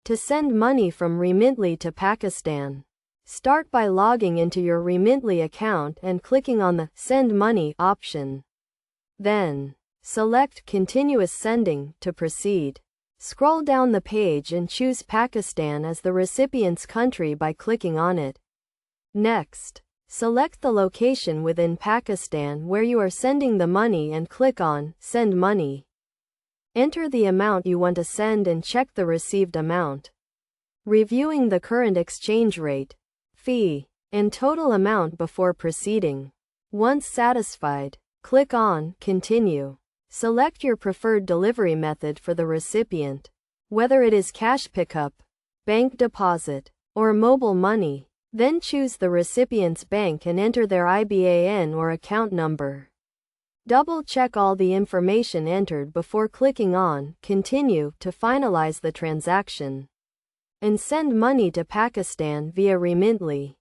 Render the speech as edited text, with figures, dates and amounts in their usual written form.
To send money from Remitly to Pakistan, start by logging into your Remitly account and clicking on the Send Money option. Then, select Continuous Sending to proceed. Scroll down the page and choose Pakistan as the recipient's country by clicking on it. Next, select the location within Pakistan where you are sending the money and click on Send Money. Enter the amount you want to send and check the received amount. Reviewing the current exchange rate, fee, and total amount before proceeding. Once satisfied, click on Continue. Select your preferred delivery method for the recipient, whether it is cash pickup, bank deposit, or mobile money. Then choose the recipient's bank and enter their IBAN or account number. Double-check all the information entered before clicking on Continue to finalize the transaction and send money to Pakistan via Remitly.